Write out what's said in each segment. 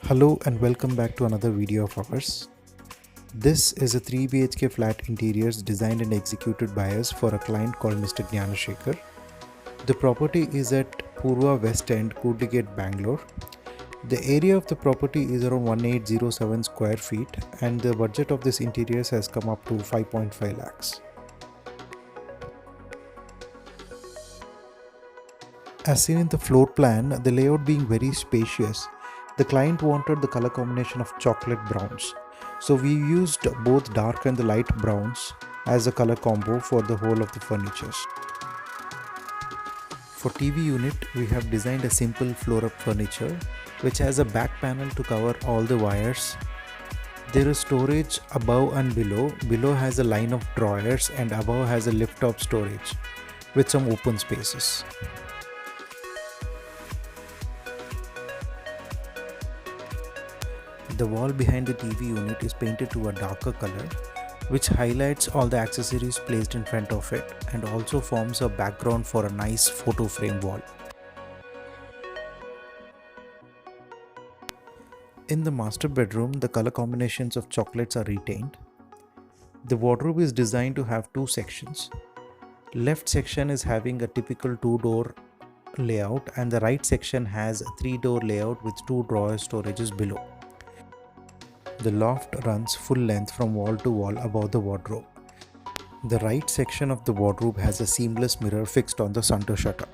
Hello and welcome back to another video of ours. This is a 3 BHK flat interiors designed and executed by us for a client called Mr. Gnanashekar. The property is at Purva Westend, Gate, Bangalore. The area of the property is around 1807 square feet and the budget of this interiors has come up to 5.5 lakhs. As seen in the floor plan, the layout being very spacious, the client wanted the color combination of chocolate browns. So we used both dark and the light browns as a color combo for the whole of the furniture. For TV unit, we have designed a simple floor-up furniture which has a back panel to cover all the wires. There is storage above and below. Below has a line of drawers and above has a lift-top storage with some open spaces. The wall behind the TV unit is painted to a darker color, which highlights all the accessories placed in front of it and also forms a background for a nice photo frame wall. In the master bedroom, the color combinations of chocolates are retained. The wardrobe is designed to have two sections. Left section is having a typical 2-door layout and the right section has a 3-door layout with 2 drawer storages below. The loft runs full length from wall to wall above the wardrobe. The right section of the wardrobe has a seamless mirror fixed on the center shutter.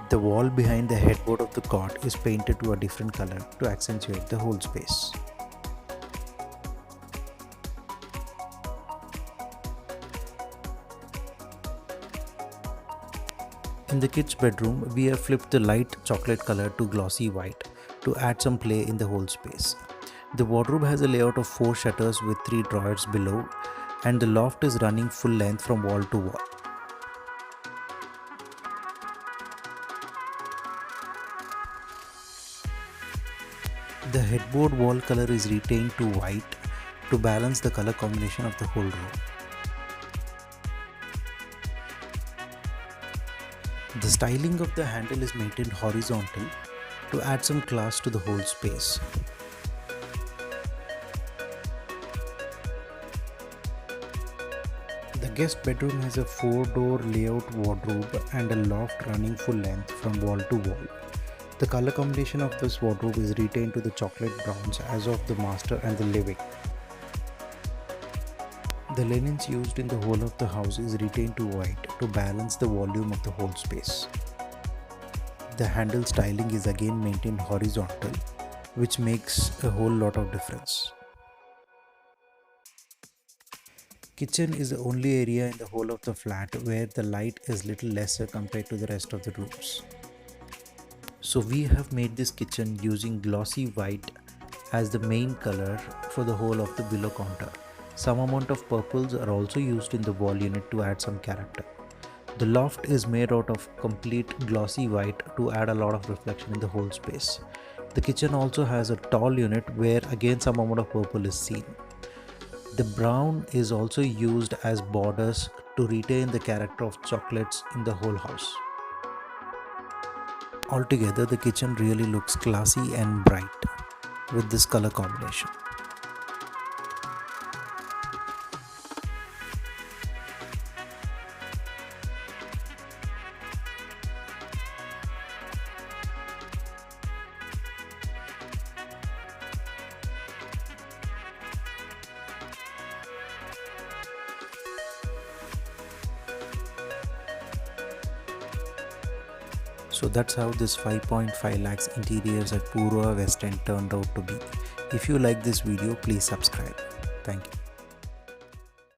The wall behind the headboard of the cot is painted to a different color to accentuate the whole space. In the kids' bedroom, we have flipped the light chocolate color to glossy white to add some play in the whole space. The wardrobe has a layout of 4 shutters with 3 drawers below and the loft is running full length from wall to wall. The headboard wall color is retained to white to balance the color combination of the whole room. The styling of the handle is maintained horizontal to add some class to the whole space. The guest bedroom has a 4-door layout wardrobe and a loft running full length from wall to wall. The color combination of this wardrobe is retained to the chocolate browns as of the master and the living. The linens used in the whole of the house is retained to white to balance the volume of the whole space. The handle styling is again maintained horizontal, which makes a whole lot of difference. Kitchen is the only area in the whole of the flat where the light is little lesser compared to the rest of the rooms. So we have made this kitchen using glossy white as the main color for the whole of the below counter. Some amount of purples are also used in the wall unit to add some character. The loft is made out of complete glossy white to add a lot of reflection in the whole space. The kitchen also has a tall unit where again some amount of purple is seen. The brown is also used as borders to retain the character of chocolates in the whole house. Altogether, the kitchen really looks classy and bright with this color combination. So that's how this 5.5 lakhs interiors at Purva Westend turned out to be. If you like this video, please subscribe. Thank you.